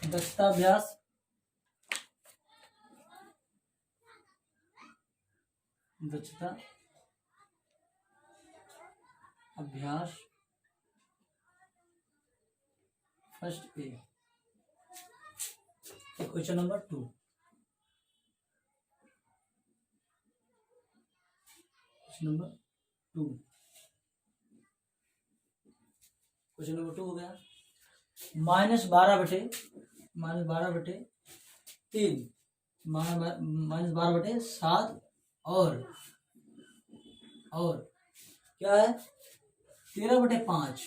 दक्षता अभ्यास दक्षता अभ्यास first A. Question number 2। Question number 2 हो गया। -12/3 -12/7 और क्या है 13/5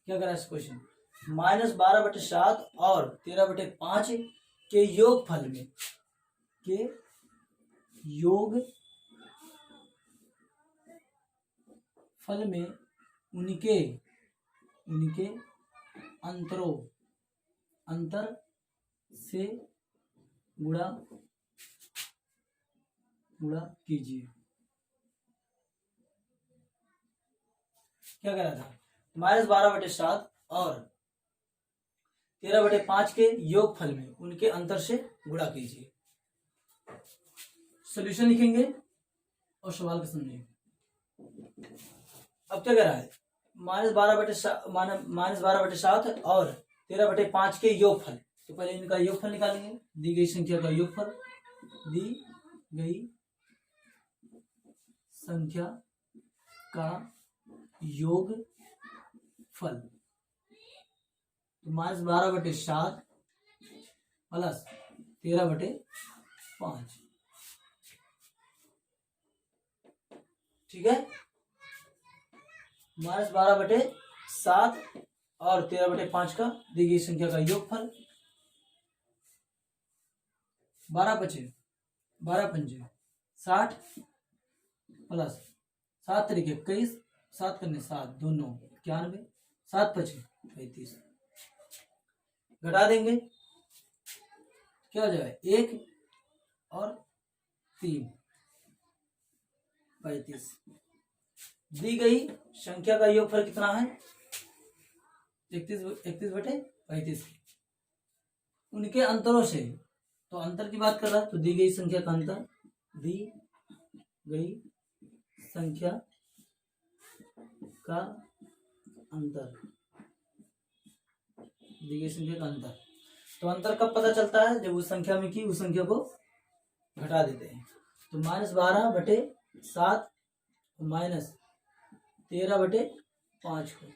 क्या करा इस क्वेश्चन। -12/7 और 13/5 के योगफल में उनके अंतर से गुणा कीजिए। क्या कह रहा था, -12/7 और 13/5 के योगफल में उनके अंतर से गुणा कीजिए। सॉल्यूशन लिखेंगे और सवाल को समझेंगे। अब क्या कह रहा है, -12/7 और 13/5 के योगफल, तो पहले इनका योगफल निकालेंगे। दी गई संख्या का योगफल, तो -12/7 प्लस 13/5, ठीक है। -12/7 और 13/5 का दी गई संख्या का योगफल, 12 5 60 प्लस 7 3 21, 7 करने 7 2 9 91, 7 5 35, घटा देंगे क्या हो जाएगा 1 और 3 35। दी गई संख्या का योगफल कितना है 31/35। उनके अंतरों से, तो अंतर की बात कर रहा है, तो दी गई संख्या का अंतर, दी गई संख्या का अंतर, तो अंतर कब पता चलता है, जब उस संख्या में की उस संख्या को घटा देते हैं। तो -12/7 -13/5 को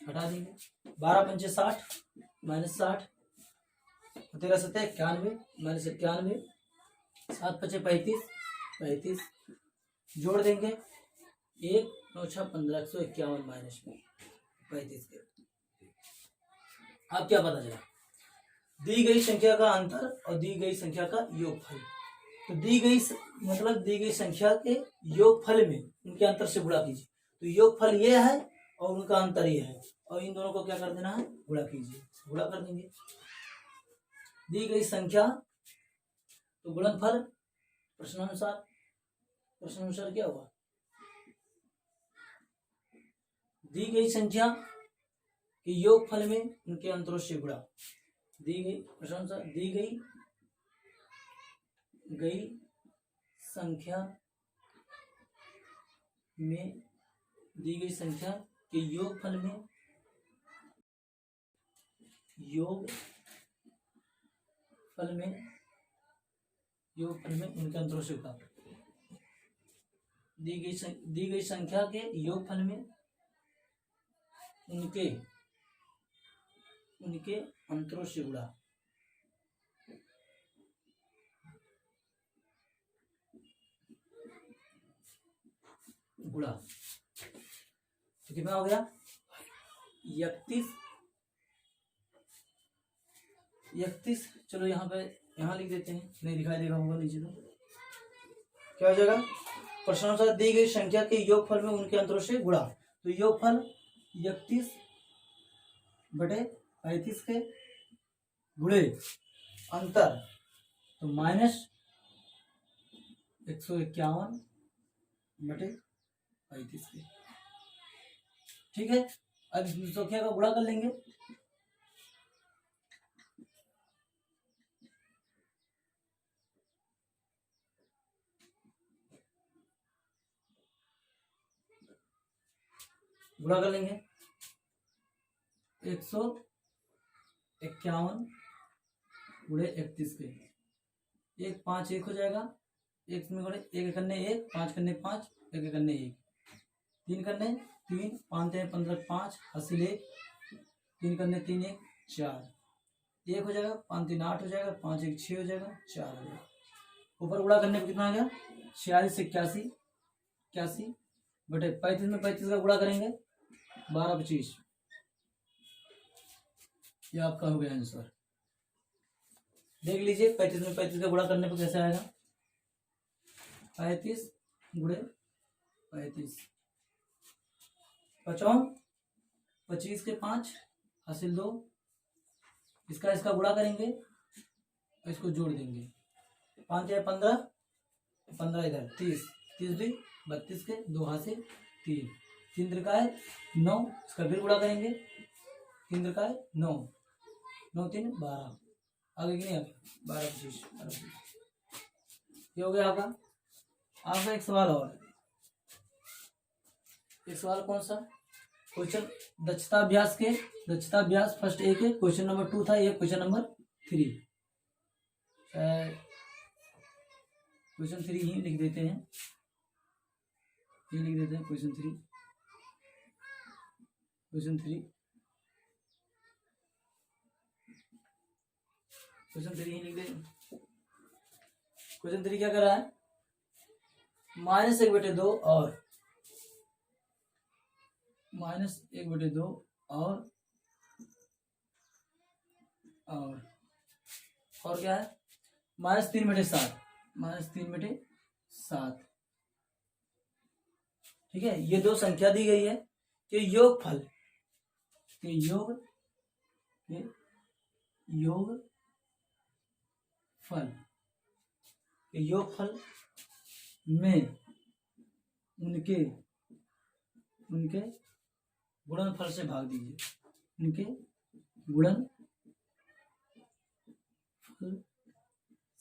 घटा देंगे। 12 पंचे 60 -60, 13 7 91 -91, 7 5 35, जोड़ देंगे 1 9 6 15 151 -35 के। अब क्या पता चला, दी गई संख्या का अंतर और दी गई संख्या का योगफल। तो दी गई संख्या के योगफल में उनके अंतर से गुणा कीजिए। तो योगफल ये है और उनका अंतर ये है, और इन दोनों को क्या कर देना है, गुणा कीजिए। गुणा कर देंगे दी गई संख्या, तो गुणनफल प्रश्नानुसार क्या होगा, दी गई संख्या के योगफल में उनके अंतरों से गुणा। दी गई संख्या में दी गई संख्या के योगफल में उनके अंतरों से गुणा। दी गई संख्या के योगफल में उनके अंतरों से गुणा। तो कितना हो गया 31। चलो यहाँ लिख देते हैं, नहीं दिखाई देगा होगा नीचे। तो क्या हो जाएगा, प्रश्नानुसार दी गई संख्या के योगफल में उनके अंतरों से गुणा। तो योगफल 31/35 के गुणे अंतर, तो -151/35 के, ठीक है। अब इस संख्या का गुणा कर लेंगे, गुणा कर लेंगे 151 गुणे 31 के, 1 5 1 हो जाएगा, एक में गुणे 1 करने 1 5 करने 5 1 करने 1 3 करने 3 5 15 5 हासिल 1 3 करने 3 1 4 1 हो जाएगा, 5 3 8 हो जाएगा, 5 1 6 हो जाएगा, 4 हो जाएगा। ऊपर गुणा करने पर कितना आ गया 46 81 81 बटे 35 में 35 का गुणा करेंगे 12 25, ये आपका हो गया आंसर। देख लीजिए 35 में 35 का गुणा करने पर कैसे आएगा 35 गुणे 35 55 25 के 5 हासिल 2, इसका गुणा करेंगे और इसको जोड़ देंगे 5 या 15 15 इधर 30 30 भी 32 के 2 हासिल 3 3 त्रिकाय 9, इसका फिर गुणा करेंगे 3 त्रिकाय 9 9 3 12 आगे कि नहीं आगे 12 25 ये हो गया आपका एक सवाल और, एक सवाल कौन सा क्वेश्चन दक्षता अभ्यास फर्स्ट एक है, क्वेश्चन नंबर 2 था, ये क्वेश्चन नंबर 3, क्वेश्चन 3 ही लिख देते हैं, ये लिख देते हैं क्वेश्चन 3 ही लिख दें। क्वेश्चन 3 क्या कर रहा है -1/2 और -1/2 और क्या है -3/7 -3/7। ठीक है, ये दो संख्या दी गई है कि योगफल में उनके गुणनफल से भाग दीजिए, उनके गुणनफल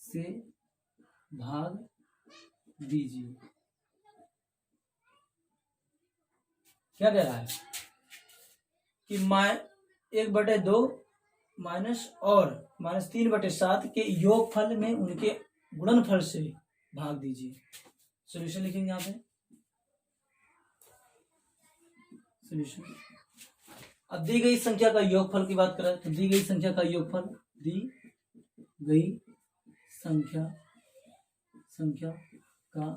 से भाग दीजिए। क्या कह रहा है कि 1/2 माइनस और -3/7 के योगफल में उनके गुणनफल से भाग दीजिए। सॉल्यूशन लिखेंगे यहाँ पे, सॉल्यूशन। अब दी गई संख्या का योगफल की बात करें तो दी गई संख्या का योगफल का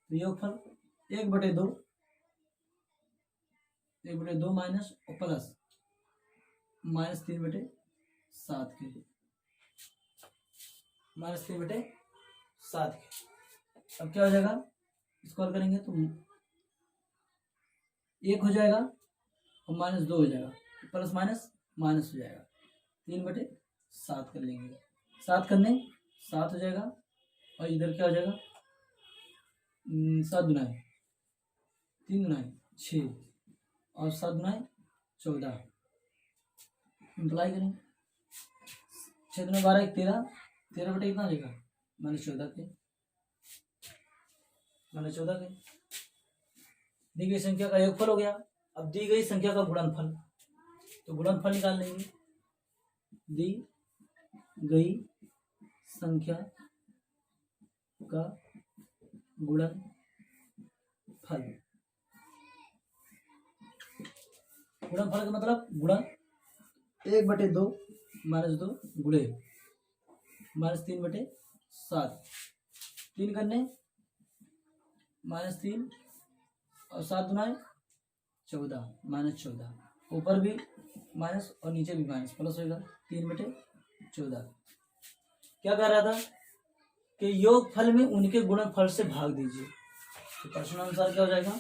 योगफल 1/2 माइनस और प्लस -3/7 के, -3/7 के। अब क्या हो जाएगा, स्क्वायर करेंगे तो 1 हो जाएगा और -2 हो जाएगा, प्लस माइनस माइनस हो जाएगा, 3/7 कर लेंगे, 7 करने 7 हो जाएगा और इधर क्या हो जाएगा 7 गुना 3 गुना 6 और 7 गुना 14, इम्प्लाई करेंगे 6 गुना 12 13 13 कितना हो जाएगा -14 के, दी गई संख्या का योगफल हो गया। अब दी गई संख्या का गुणनफल, तो गुणनफल निकाल लेंगे, दी गई संख्या का गुणनफल का मतलब गुणन 1/2 -2 गुणे -3/7, 3 करने -3 और 7 गुना 14 -14, ऊपर भी माइनस और नीचे भी माइनस, प्लस होगा 3/14। क्या कह रहा था कि योगफल में उनके गुणनफल से भाग दीजिए, तो प्रश्नानुसार क्या हो जाएगा,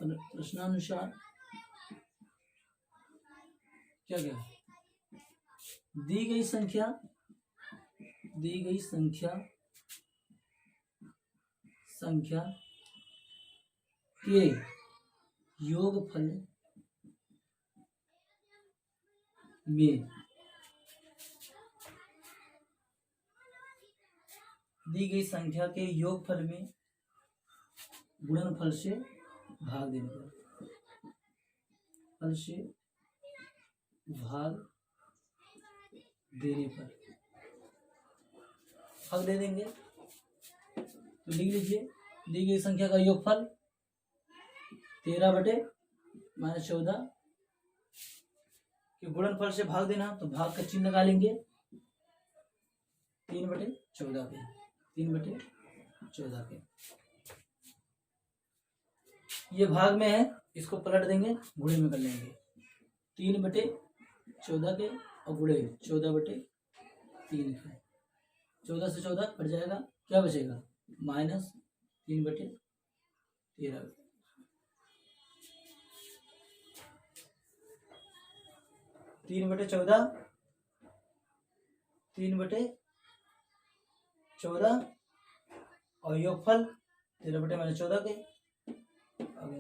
प्रश्नानुसार क्या दी गई संख्या के योगफल में दी गई संख्या के योगफल में गुणनफल से भाग देने पर, फल से भाग देने पर भाग दे देंगे। तो लिख लीजिए, दी गई संख्या का योगफल 13/-14 के गुणनफल से भाग देना, तो भाग का चिन्ह निकालेंगे 3/14 के, 3/14 के। ये भाग में है, इसको पलट देंगे, गुणे में कर लेंगे। 3/14 के और गुणे 14/3 के। 14 से 14 कट जाएगा, क्या बचेगा? -3/13। 3/14, 3/14 और योगफल 13/-14 के। आगे